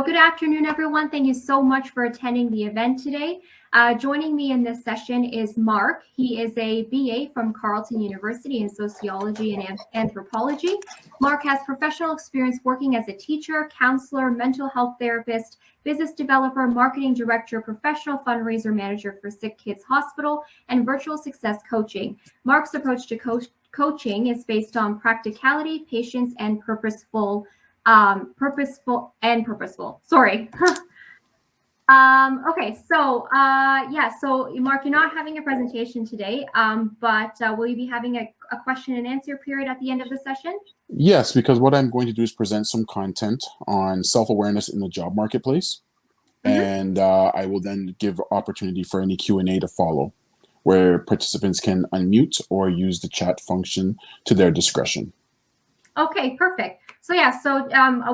good afternoon, everyone. Thank you so much for attending the event today. Joining me in this session is Mark. He is a BA from Carleton University in Sociology and Anthropology. Mark has professional experience working as a teacher, counselor, mental health therapist, business developer, marketing director, professional fundraiser manager for Sick Kids Hospital, and virtual success coaching. Mark's approach to coaching is based on practicality, patience, and purposeful. Sorry. Okay, so so Mark, you're not having a presentation today, but will you be having a question and answer period at the end of the session? Yes, because what I'm going to do is present some content on self-awareness in the job marketplace, and I will then give opportunity for any Q&A to follow, where participants can unmute or use the chat function to their discretion. Okay, perfect. So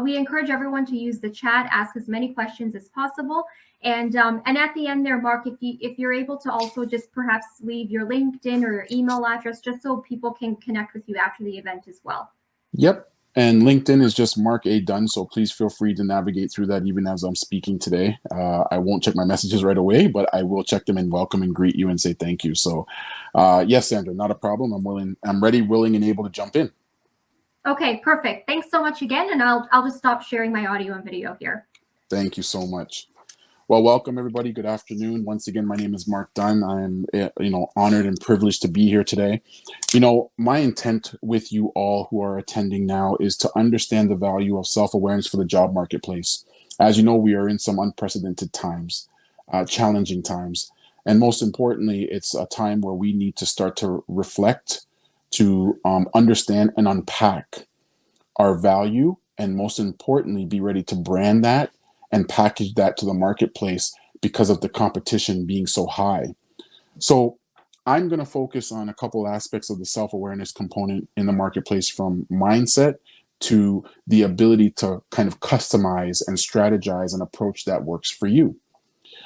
we encourage everyone to use the chat, ask as many questions as possible, and at the end there, Mark, if you're able to also just perhaps leave your LinkedIn or your email address, just so people can connect with you after the event as well. Yep, and LinkedIn is just Mark A. Dunn, so please feel free to navigate through that even as I'm speaking today. I won't check my messages right away, but I will check them and welcome and greet you and say thank you. So, yes, Sandra, not a problem. I'm ready, willing, and able to jump in. Okay, perfect. Thanks so much again, and I'll just stop sharing my audio and video here. Thank you so much. Well, welcome everybody. Good afternoon. Once again, my name is Mark Dunn. I'm honored and privileged to be here today. My intent with you all who are attending now is to understand the value of self-awareness for the job marketplace. As you know, we are in some unprecedented times, challenging times, and most importantly, it's a time where we need to start to reflect, to understand and unpack our value, and most importantly, be ready to brand that and package that to the marketplace because of the competition being so high. So I'm going to focus on a couple aspects of the self-awareness component in the marketplace, from mindset to the ability to kind of customize and strategize an approach that works for you.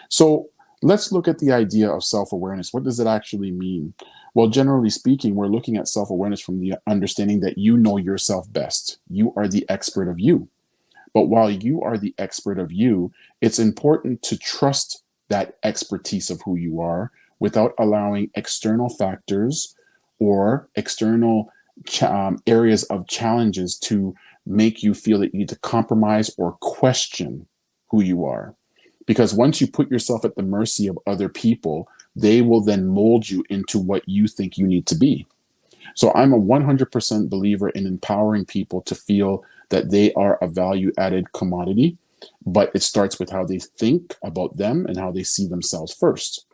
So let's look at the idea of self-awareness. What does it actually mean? Well, generally speaking, we're looking at self-awareness from the understanding that you know yourself best. You are the expert of you. But while you are the expert of you, it's important to trust that expertise of who you are without allowing external factors or external areas of challenges to make you feel that you need to compromise or question who you are. Because once you put yourself at the mercy of other people, they will then mold you into what you think you need to be. So I'm a 100% believer in empowering people to feel that they are a value-added commodity, but it starts with how they think about them and how they see themselves first.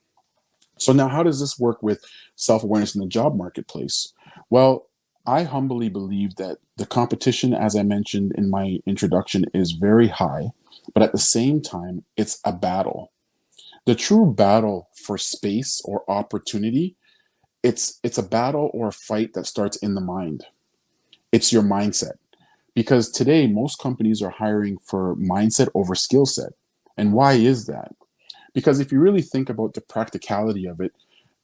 So now, how does this work with self-awareness in the job marketplace? Well, I humbly believe that the competition, as I mentioned in my introduction, is very high, but at the same time, it's a battle. The true battle for space or opportunity, it's a battle or a fight that starts in the mind. It's your mindset. Because today, most companies are hiring for mindset over skill set. And why is that? Because if you really think about the practicality of it,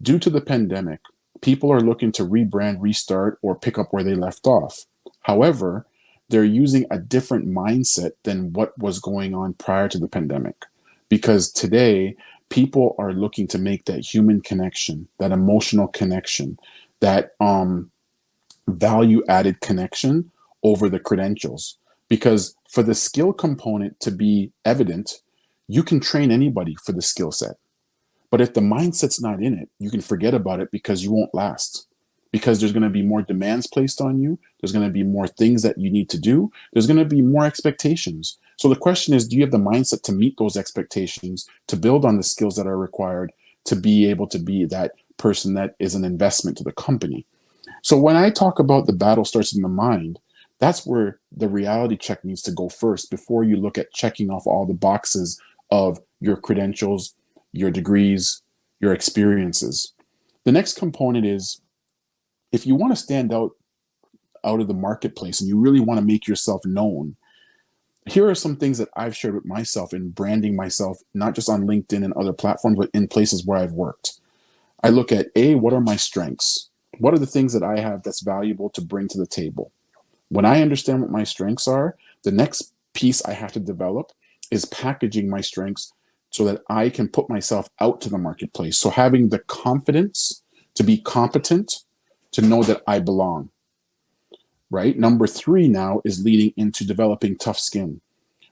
due to the pandemic, people are looking to rebrand, restart, or pick up where they left off. However, they're using a different mindset than what was going on prior to the pandemic. Because today, people are looking to make that human connection, that emotional connection, that value-added connection over the credentials. Because for the skill component to be evident, you can train anybody for the skill set. But if the mindset's not in it, you can forget about it because you won't last. Because there's going to be more demands placed on you. There's going to be more things that you need to do. There's going to be more expectations. So the question is, do you have the mindset to meet those expectations, to build on the skills that are required to be able to be that person that is an investment to the company? So when I talk about the battle starts in the mind, that's where the reality check needs to go first before you look at checking off all the boxes of your credentials, your degrees, your experiences. The next component is, if you want to stand out of the marketplace and you really want to make yourself known, here are some things that I've shared with myself in branding myself, not just on LinkedIn and other platforms, but in places where I've worked. I look at, what are my strengths? What are the things that I have that's valuable to bring to the table? When I understand what my strengths are, the next piece I have to develop is packaging my strengths so that I can put myself out to the marketplace. So having the confidence to be competent, to know that I belong, right? Number 3 now is leading into developing tough skin.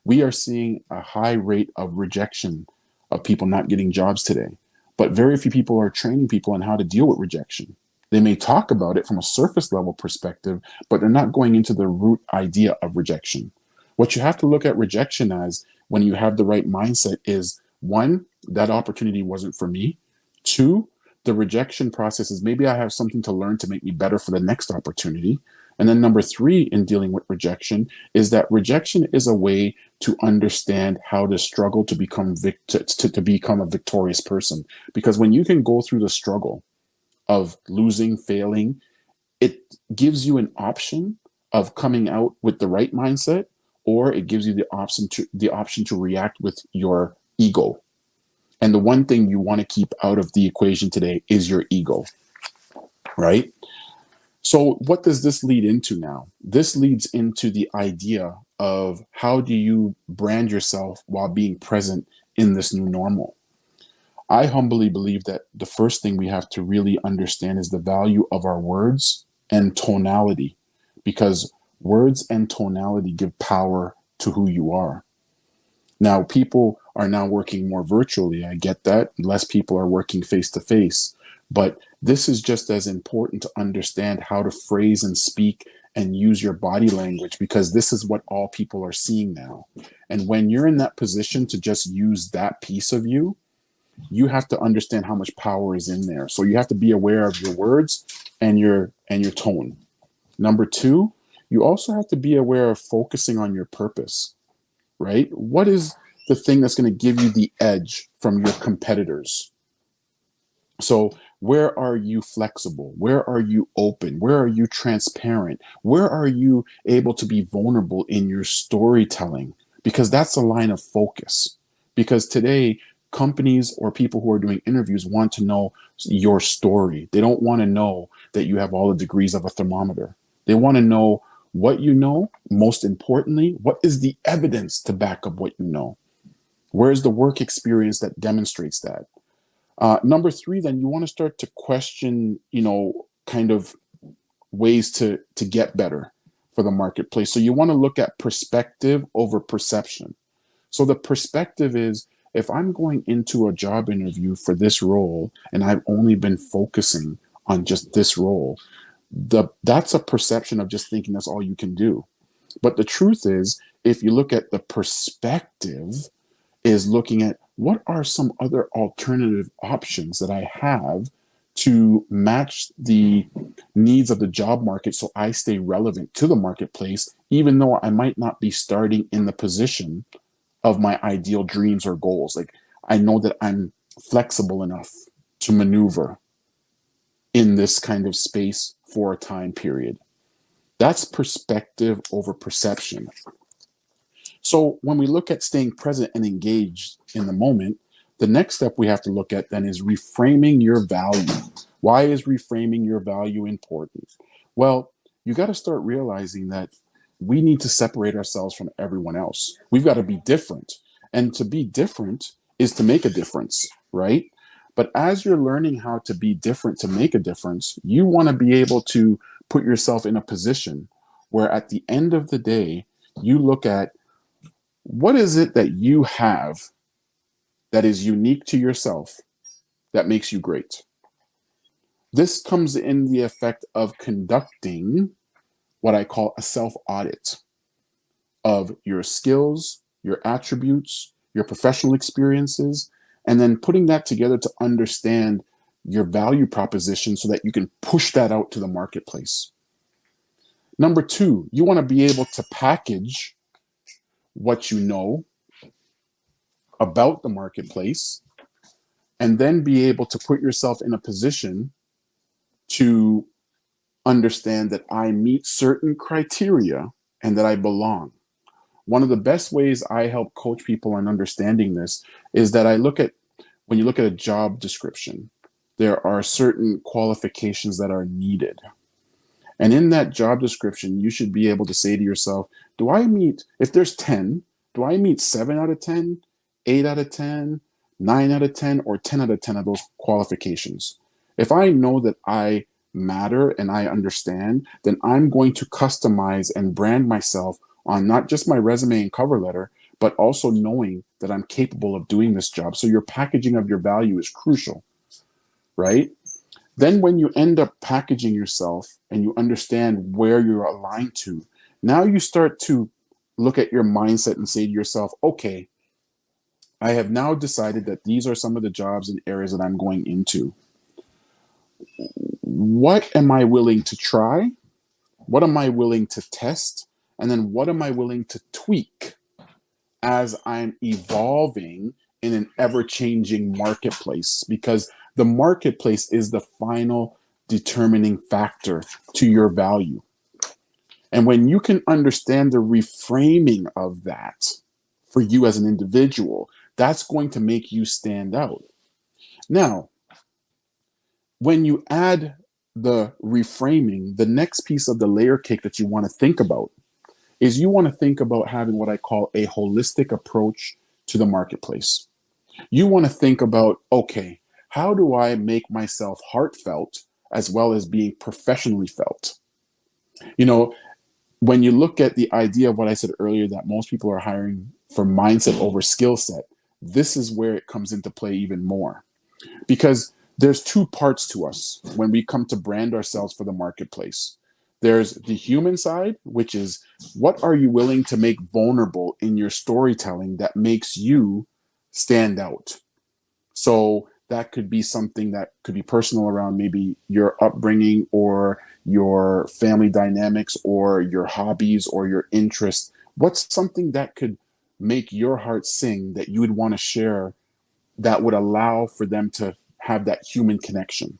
We are seeing a high rate of rejection of people not getting jobs today, but very few people are training people on how to deal with rejection. They may talk about it from a surface level perspective, but they're not going into the root idea of rejection. What you have to look at rejection as, when you have the right mindset, is 1, that opportunity wasn't for me. 2, the rejection process is maybe I have something to learn to make me better for the next opportunity. And then number 3 in dealing with rejection is that rejection is a way to understand how to struggle to become to become a victorious person. Because when you can go through the struggle of losing, failing, it gives you an option of coming out with the right mindset, or it gives you the option to react with your ego. And the one thing you want to keep out of the equation today is your ego, right? So what does this lead into now? This leads into the idea of how do you brand yourself while being present in this new normal? I humbly believe that the first thing we have to really understand is the value of our words and tonality, because words and tonality give power to who you are. Now, people are now working more virtually. I get that. Less people are working face to face. But this is just as important to understand how to phrase and speak and use your body language, because this is what all people are seeing now. And when you're in that position to just use that piece of you, you have to understand how much power is in there. So you have to be aware of your words and your tone. Number 2, you also have to be aware of focusing on your purpose, right? What is the thing that's going to give you the edge from your competitors? So where are you flexible? Where are you open? Where are you transparent? Where are you able to be vulnerable in your storytelling? Because that's a line of focus. Because today, companies or people who are doing interviews want to know your story. They don't want to know that you have all the degrees of a thermometer. They want to know what you know. Most importantly, what is the evidence to back up what you know? Where's the work experience that demonstrates that? Number 3, then you want to start to question, kind of ways to get better for the marketplace. So you want to look at perspective over perception. So the perspective is, if I'm going into a job interview for this role and I've only been focusing on just this role, that's a perception of just thinking that's all you can do. But the truth is, if you look at the perspective, is looking at what are some other alternative options that I have to match the needs of the job market so I stay relevant to the marketplace, even though I might not be starting in the position of my ideal dreams or goals. Like, I know that I'm flexible enough to maneuver in this kind of space for a time period. That's perspective over perception. So when we look at staying present and engaged in the moment, the next step we have to look at then is reframing your value. Why is reframing your value important? Well, you got to start realizing that we need to separate ourselves from everyone else. We've got to be different. And to be different is to make a difference, right? But as you're learning how to be different to make a difference, you want to be able to put yourself in a position where at the end of the day, you look at what is it that you have that is unique to yourself that makes you great. This comes in the effect of conducting what I call a self-audit of your skills, your attributes, your professional experiences, and then putting that together to understand your value proposition so that you can push that out to the marketplace. Number 2, you want to be able to package what you know about the marketplace and then be able to put yourself in a position to understand that I meet certain criteria and that I belong. One of the best ways I help coach people on understanding this is that when you look at a job description, there are certain qualifications that are needed. And in that job description, you should be able to say to yourself, if there's 10, do I meet 7 out of 10, 8 out of 10, 9 out of 10, or 10 out of 10 of those qualifications? If I know that I matter and I understand, then I'm going to customize and brand myself on not just my resume and cover letter, but also knowing that I'm capable of doing this job. So your packaging of your value is crucial, right? Then when you end up packaging yourself and you understand where you're aligned to, now you start to look at your mindset and say to yourself, okay, I have now decided that these are some of the jobs and areas that I'm going into. What am I willing to try? What am I willing to test? And then what am I willing to tweak as I'm evolving in an ever-changing marketplace? Because the marketplace is the final determining factor to your value. And when you can understand the reframing of that for you as an individual, that's going to make you stand out. Now, when you add the reframing, the next piece of the layer cake that you want to think about is you want to think about having what I call a holistic approach to the marketplace. You want to think about, okay, how do I make myself heartfelt as well as being professionally felt? You know, when you look at the idea of what I said earlier, that most people are hiring for mindset over skill set, this is where it comes into play even more. Because there's two parts to us when we come to brand ourselves for the marketplace. There's the human side, which is what are you willing to make vulnerable in your storytelling that makes you stand out? So that could be something that could be personal around maybe your upbringing or your family dynamics or your hobbies or your interests. What's something that could make your heart sing that you would want to share that would allow for them to have that human connection?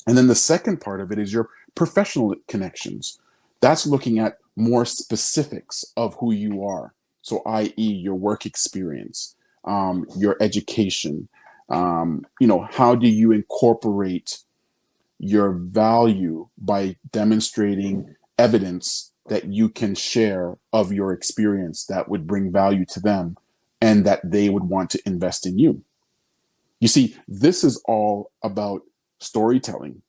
And then the second part of it is your professional connections. That's looking at more specifics of who you are. So, i.e., your work experience, your education. How do you incorporate your value by demonstrating evidence that you can share of your experience that would bring value to them and that they would want to invest in you? You see, this is all about storytelling.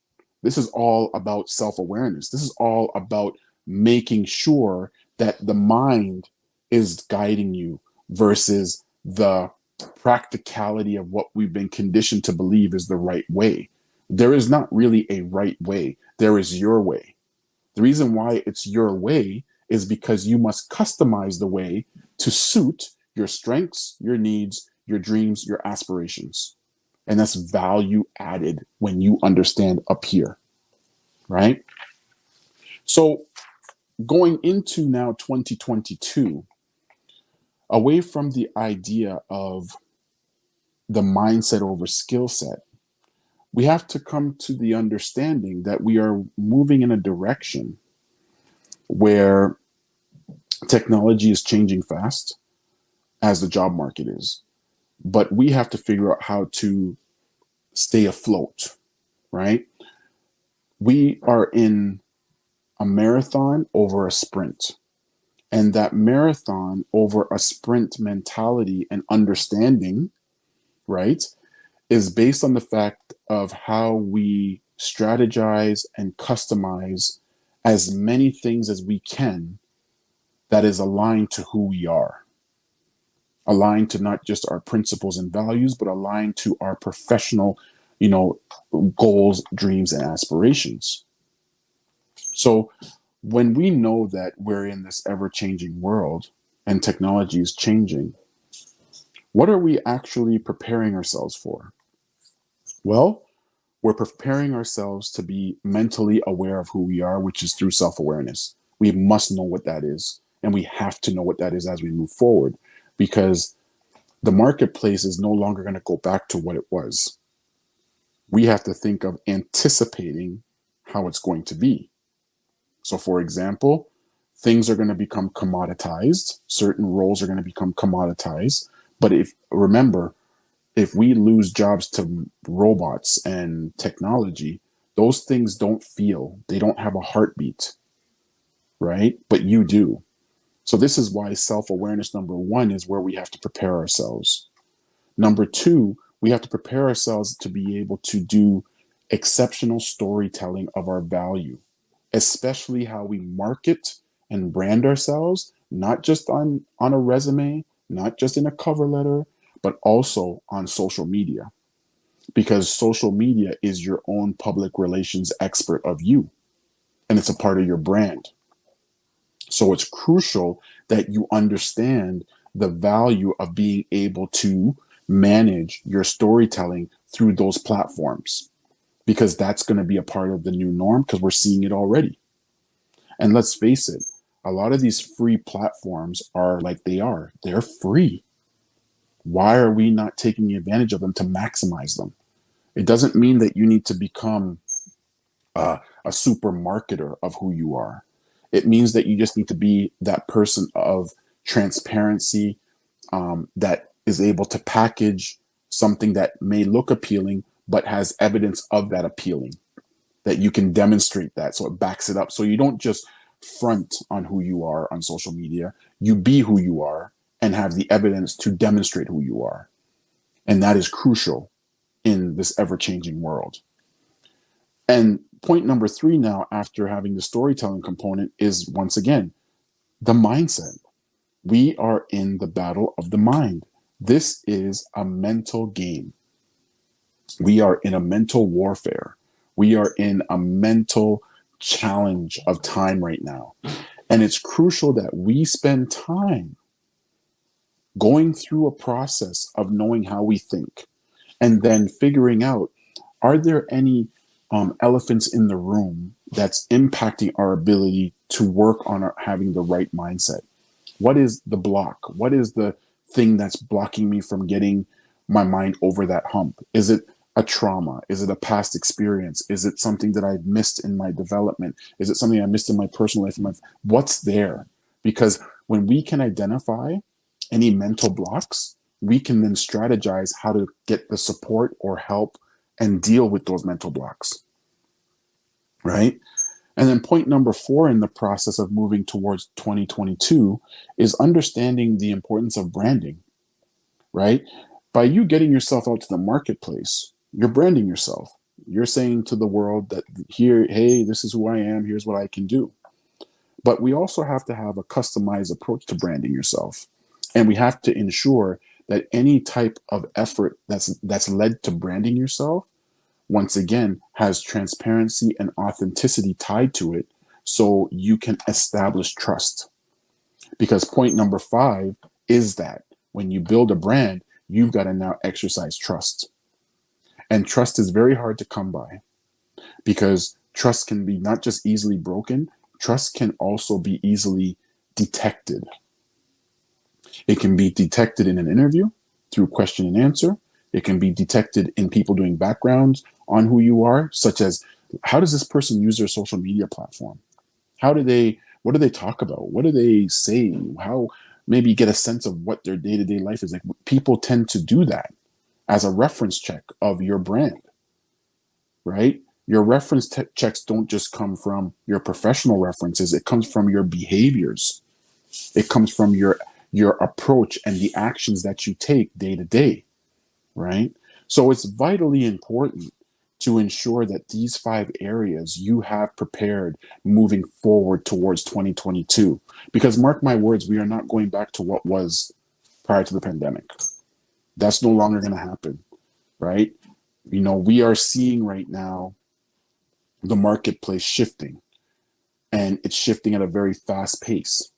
This is all about self-awareness. This is all about making sure that the mind is guiding you versus the practicality of what we've been conditioned to believe is the right way. There is not really a right way. There is your way. The reason why it's your way is because you must customize the way to suit your strengths, your needs, your dreams, your aspirations. And that's value added when you understand up here, right? So going into now 2022, away from the idea of the mindset over skill set, we have to come to the understanding that we are moving in a direction where technology is changing fast as the job market is. But we have to figure out how to stay afloat, right? We are in a marathon over a sprint. And that marathon over a sprint mentality and understanding, right, is based on the fact of how we strategize and customize as many things as we can that is aligned to who we are, aligned to not just our principles and values, but aligned to our professional, goals, dreams, and aspirations. So when we know that we're in this ever-changing world and technology is changing, what are we actually preparing ourselves for? Well, we're preparing ourselves to be mentally aware of who we are, which is through self-awareness. We must know what that is, and we have to know what that is as we move forward, because the marketplace is no longer going to go back to what it was. We have to think of anticipating how it's going to be. So, for example, things are going to become commoditized. Certain roles are going to become commoditized. But remember, if we lose jobs to robots and technology, those things don't feel, they don't have a heartbeat, right? But you do. So this is why self-awareness number one is where we have to prepare ourselves. Number two, we have to prepare ourselves to be able to do exceptional storytelling of our value, especially how we market and brand ourselves, not just on a resume, not just in a cover letter, but also on social media. Because social media is your own public relations expert of you, and it's a part of your brand. So it's crucial that you understand the value of being able to manage your storytelling through those platforms, because that's going to be a part of the new norm, because we're seeing it already. And let's face it, a lot of these free platforms are like they're free. Why are we not taking advantage of them to maximize them? It doesn't mean that you need to become a super marketer of who you are. It means that you just need to be that person of transparency, that is able to package something that may look appealing, but has evidence of that appealing, that you can demonstrate that. So it backs it up. So you don't just front on who you are on social media, you be who you are and have the evidence to demonstrate who you are. And that is crucial in this ever-changing world. And point number three now, after having the storytelling component, is once again, the mindset. We are in the battle of the mind. This is a mental game. We are in a mental warfare. We are in a mental challenge of time right now. And it's crucial that we spend time going through a process of knowing how we think, and then figuring out, are there any elephants in the room that's impacting our ability to work on having the right mindset? What is the block? What is the thing that's blocking me from getting my mind over that hump? Is it a trauma? Is it a past experience? Is it something that I've missed in my development? Is it something I missed in my personal life? What's there? Because when we can identify any mental blocks, we can then strategize how to get the support or help and deal with those mental blocks, right? And then point number four in the process of moving towards 2022 is understanding the importance of branding, right? By you getting yourself out to the marketplace, you're branding yourself. You're saying to the world that here, hey, this is who I am, here's what I can do. But we also have to have a customized approach to branding yourself. And we have to ensure that any type of effort that's led to branding yourself, once again, has transparency and authenticity tied to it, so you can establish trust. Because point number five is that when you build a brand, you've got to now exercise trust. And trust is very hard to come by, because trust can be not just easily broken, trust can also be easily detected. It can be detected in an interview through question and answer. It can be detected in people doing backgrounds on who you are, such as, how does this person use their social media platform? What do they talk about? What do they say? How maybe get a sense of what their day-to-day life is like. People tend to do that as a reference check of your brand, right? Your reference checks don't just come from your professional references. It comes from your behaviors. It comes from your approach and the actions that you take day to day, right? So it's vitally important to ensure that these 5 areas you have prepared moving forward towards 2022. Because mark my words, we are not going back to what was prior to the pandemic. That's no longer going to happen, right? You know, we are seeing right now the marketplace shifting, and it's shifting at a very fast pace,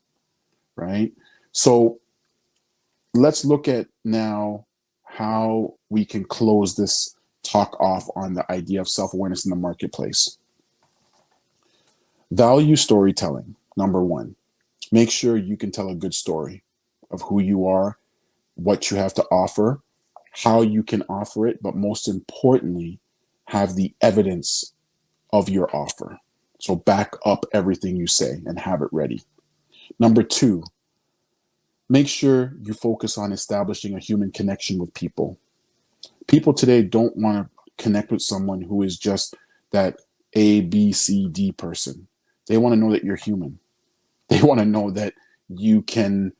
right? So let's look at now how we can close this talk off on the idea of self-awareness in the marketplace. Value storytelling, number 1. Make sure you can tell a good story of who you are, what you have to offer, how you can offer it, but most importantly, have the evidence of your offer. So back up everything you say and have it ready. Number 2, make sure you focus on establishing a human connection with people. People today don't want to connect with someone who is just that A, B, C, D person. They want to know that you're human. They want to know that you can,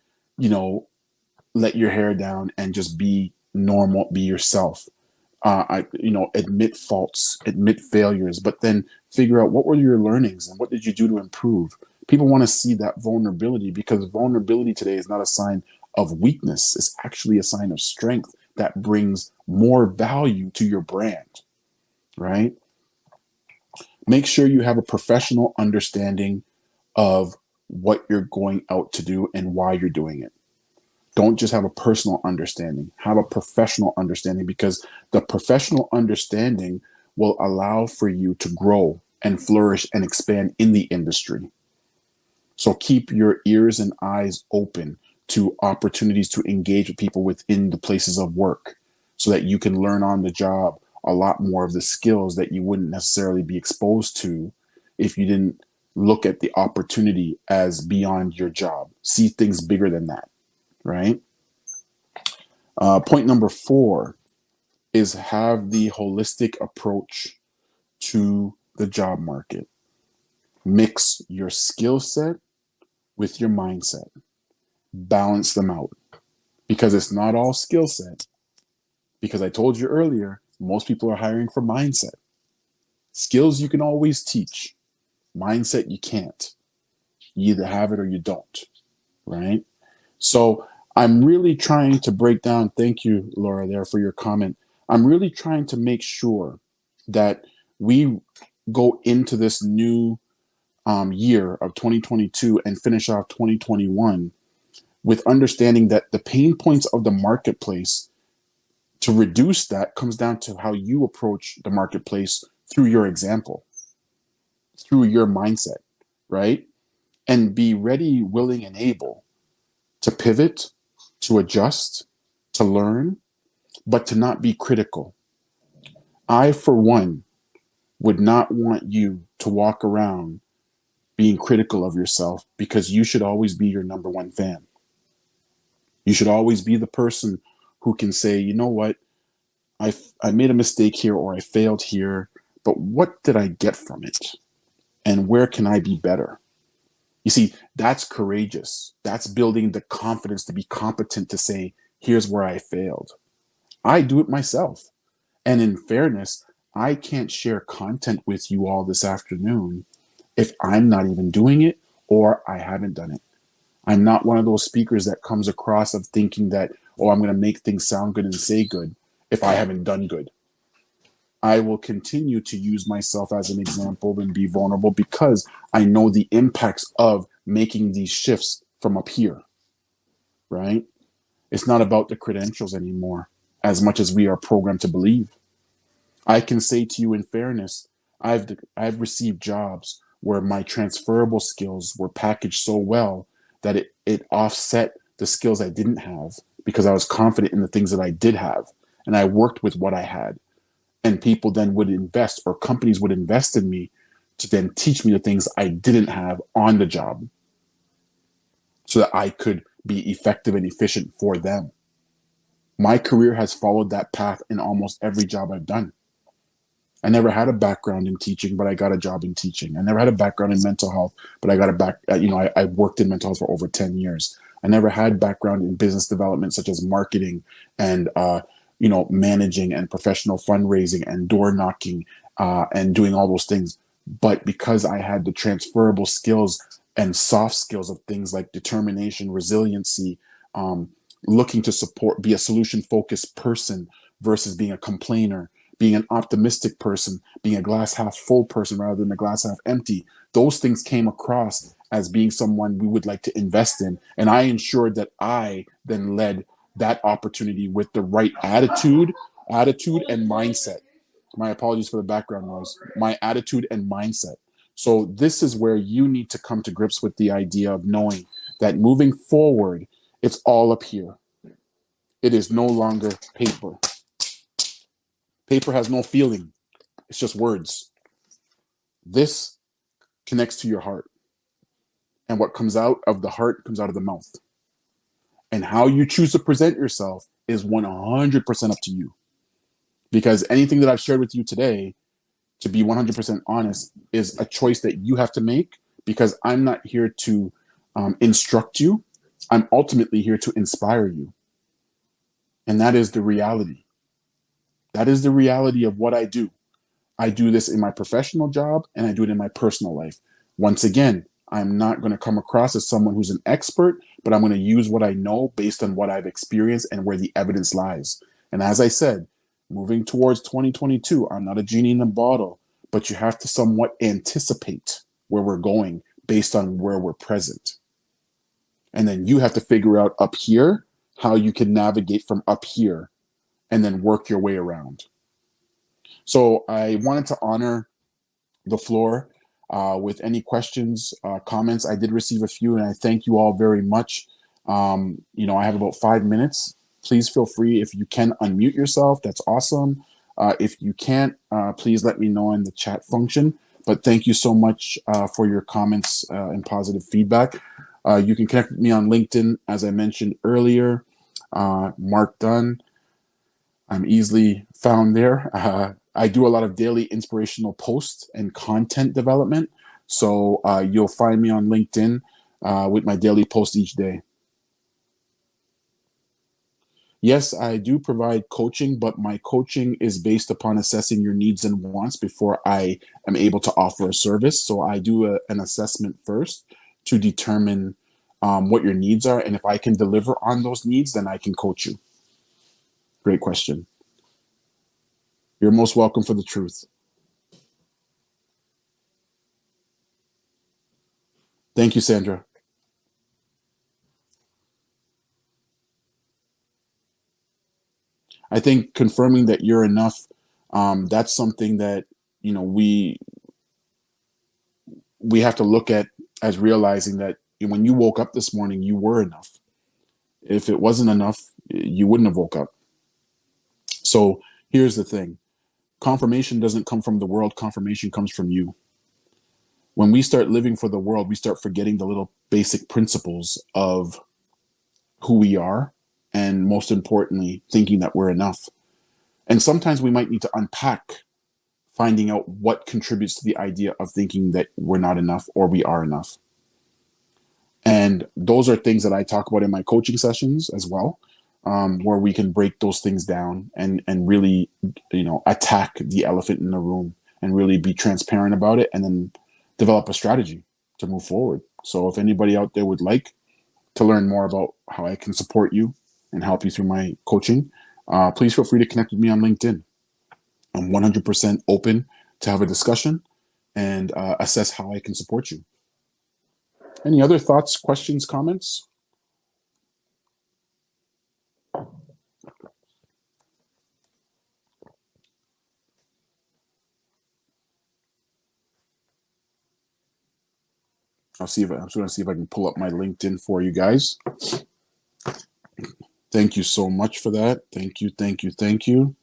let your hair down and just be normal, be yourself. Admit faults, admit failures, but then figure out what were your learnings and what did you do to improve. People want to see that vulnerability, because vulnerability today is not a sign of weakness. It's actually a sign of strength that brings more value to your brand, right? Make sure you have a professional understanding of what you're going out to do and why you're doing it. Don't just have a personal understanding, have a professional understanding, because the professional understanding will allow for you to grow and flourish and expand in the industry. So keep your ears and eyes open to opportunities to engage with people within the places of work, so that you can learn on the job a lot more of the skills that you wouldn't necessarily be exposed to if you didn't look at the opportunity as beyond your job. See things bigger than that, right? Point number 4 is have the holistic approach to the job market. Mix your skill set with your mindset. Balance them out, because it's not all skill set. Because I told you earlier, most people are hiring for mindset. Skills you can always teach. Mindset you can't. You either have it or you don't, right? So I'm really trying to break down, thank you, Laura, there for your comment. I'm really trying to make sure that we go into this new year of 2022 and finish off 2021 with understanding that the pain points of the marketplace, to reduce that, comes down to how you approach the marketplace through your example, through your mindset, right? And be ready, willing, and able to pivot, to adjust, to learn, but to not be critical. I, for one, would not want you to walk around being critical of yourself, because you should always be your number one fan. You should always be the person who can say, you know what, I made a mistake here, or I failed here, but what did I get from it? And where can I be better? You see, that's courageous. That's building the confidence to be competent to say, here's where I failed. I do it myself. And in fairness, I can't share content with you all this afternoon if I'm not even doing it or I haven't done it. I'm not one of those speakers that comes across of thinking that, oh, I'm going to make things sound good and say good if I haven't done good. I will continue to use myself as an example and be vulnerable, because I know the impacts of making these shifts from up here, right? It's not about the credentials anymore, as much as we are programmed to believe. I can say to you in fairness, I've received jobs where my transferable skills were packaged so well that it offset the skills I didn't have, because I was confident in the things that I did have, and I worked with what I had. And people then would invest, or companies would invest in me to then teach me the things I didn't have on the job, so that I could be effective and efficient for them. My career has followed that path in almost every job I've done. I never had a background in teaching, but I got a job in teaching. I never had a background in mental health, but I got I worked in mental health for over 10 years. I never had background in business development, such as marketing and, managing and professional fundraising and door knocking and doing all those things. But because I had the transferable skills and soft skills of things like determination, resiliency, looking to support, be a solution focused person versus being a complainer, being an optimistic person, being a glass half full person rather than a glass half empty. Those things came across as being someone we would like to invest in. And I ensured that I then led that opportunity with the right attitude and mindset. My apologies for the background noise. My attitude and mindset. So this is where you need to come to grips with the idea of knowing that moving forward, it's all up here. It is no longer paper. Paper has no feeling. It's just words. This connects to your heart. And what comes out of the heart comes out of the mouth. And how you choose to present yourself is 100% up to you. Because anything that I've shared with you today, to be 100% honest, is a choice that you have to make, because I'm not here to instruct you. I'm ultimately here to inspire you. And that is the reality. That is the reality of what I do. I do this in my professional job and I do it in my personal life. Once again, I'm not going to come across as someone who's an expert, but I'm going to use what I know based on what I've experienced and where the evidence lies. And as I said, moving towards 2022, I'm not a genie in a bottle, but you have to somewhat anticipate where we're going based on where we're present. And then you have to figure out up here how you can navigate from up here and then work your way around. So I wanted to honor the floor with any questions, comments. I did receive a few, and I thank you all very much. I have about 5 minutes. Please feel free, if you can, unmute yourself. That's awesome. If you can't, please let me know in the chat function. But thank you so much for your comments and positive feedback. You can connect with me on LinkedIn, as I mentioned earlier. Mark Dunn. I'm easily found there. I do a lot of daily inspirational posts and content development. So you'll find me on LinkedIn with my daily post each day. Yes, I do provide coaching, but my coaching is based upon assessing your needs and wants before I am able to offer a service. So I do an assessment first to determine what your needs are. And if I can deliver on those needs, then I can coach you. Great question. You're most welcome for the truth. Thank you, Sandra. I think confirming that you're enough, that's something that, we have to look at as realizing that when you woke up this morning, you were enough. If it wasn't enough, you wouldn't have woke up. So here's the thing. Confirmation doesn't come from the world. Confirmation comes from you. When we start living for the world, we start forgetting the little basic principles of who we are, and most importantly, thinking that we're enough. And sometimes we might need to unpack finding out what contributes to the idea of thinking that we're not enough or we are enough. And those are things that I talk about in my coaching sessions as well, where we can break those things down and really, attack the elephant in the room and really be transparent about it and then develop a strategy to move forward. So if anybody out there would like to learn more about how I can support you and help you through my coaching, please feel free to connect with me on LinkedIn. I'm 100% open to have a discussion and assess how I can support you. Any other thoughts, questions, comments? I'm just going to see if I can pull up my LinkedIn for you guys. Thank you so much for that. Thank you, thank you, thank you.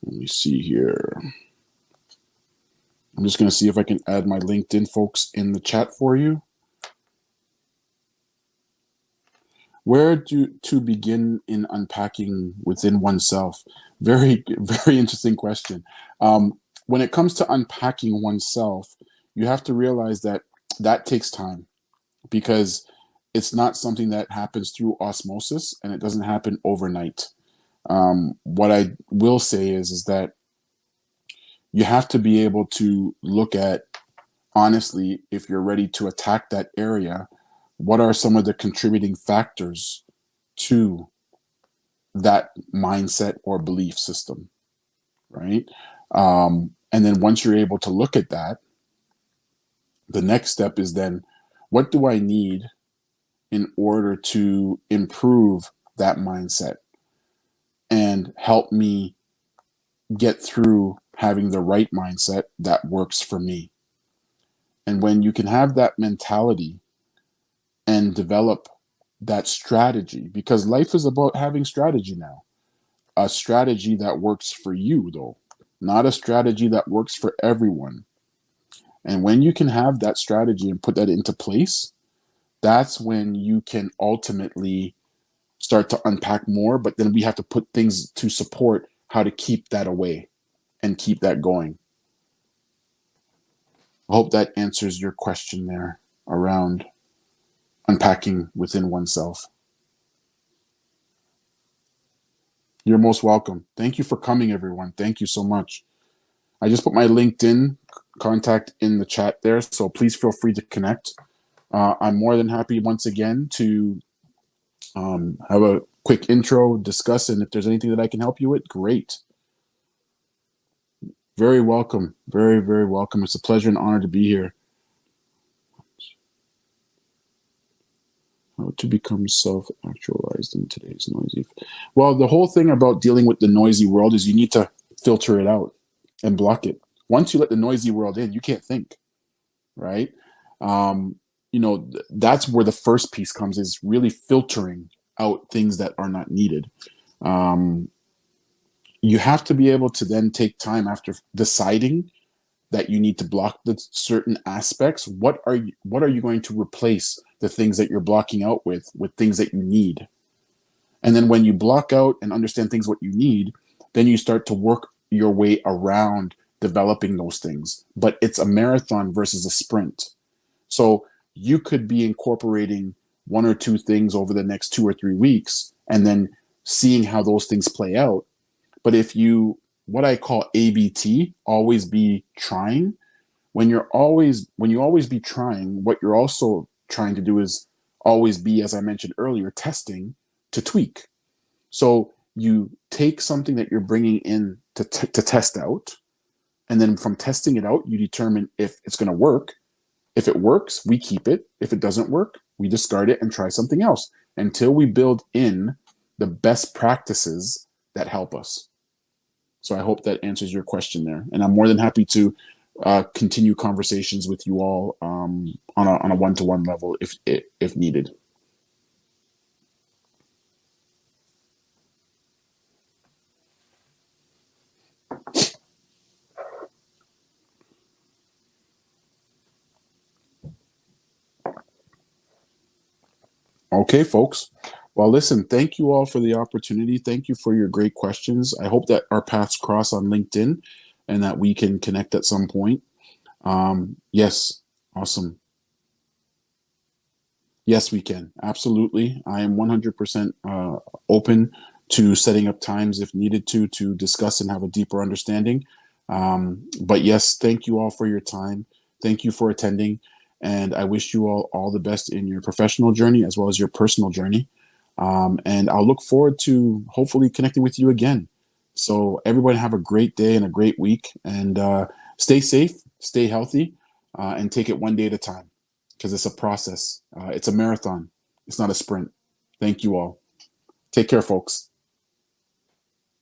Let me see here. I'm just going to see if I can add my LinkedIn folks in the chat for you. Where to begin in unpacking within oneself? Very, very interesting question. When it comes to unpacking oneself, you have to realize that takes time, because it's not something that happens through osmosis and it doesn't happen overnight. What I will say is that you have to be able to look at, honestly, if you're ready to attack that area, what are some of the contributing factors to that mindset or belief system, right? And then once you're able to look at that, the next step is then, what do I need in order to improve that mindset and help me get through having the right mindset that works for me? And when you can have that mentality and develop that strategy, because life is about having strategy now, a strategy that works for you, though, not a strategy that works for everyone. And when you can have that strategy and put that into place, that's when you can ultimately start to unpack more. But then we have to put things to support how to keep that away and keep that going. I hope that answers your question there around unpacking within oneself. You're most welcome. Thank you for coming, everyone. Thank you so much. I just put my LinkedIn contact in the chat there, so please feel free to connect. I'm more than happy once again to have a quick intro, discuss, and if there's anything that I can help you with, great. Very welcome. Very, very welcome. It's a pleasure and honor to be here. How to become self-actualized in today's noisy. Well, the whole thing about dealing with the noisy world is you need to filter it out and block it. Once you let the noisy world in, you can't think, right? That's where the first piece comes, is really filtering out things that are not needed. You have to be able to then take time after deciding that you need to block the certain aspects. What are you going to replace the things that you're blocking out with things that you need? And then when you block out and understand things what you need, then you start to work your way around developing those things. But it's a marathon versus a sprint. So you could be incorporating one or two things over the next 2 or 3 weeks and then seeing how those things play out. But if you, what I call ABT, always be trying, when you always be trying, what you're also trying to do is always be, as I mentioned earlier, testing to tweak. So you take something that you're bringing in to test out, and then from testing it out, you determine if it's going to work. If it works, we keep it. If it doesn't work, we discard it and try something else until we build in the best practices that help us. So I hope that answers your question there. And I'm more than happy to continue conversations with you all on a one-to-one level if needed. Okay, folks. Well, listen, thank you all for the opportunity. Thank you for your great questions. I hope that our paths cross on LinkedIn and that we can connect at some point. Yes, awesome. Yes, we can. Absolutely. I am 100% open to setting up times if needed to discuss and have a deeper understanding. But yes, thank you all for your time. Thank you for attending. And I wish you all the best in your professional journey as well as your personal journey. And I'll look forward to hopefully connecting with you again. So everybody have a great day and a great week, and stay safe, stay healthy, and take it one day at a time, because it's a process. It's a marathon. It's not a sprint. Thank you all. Take care, folks.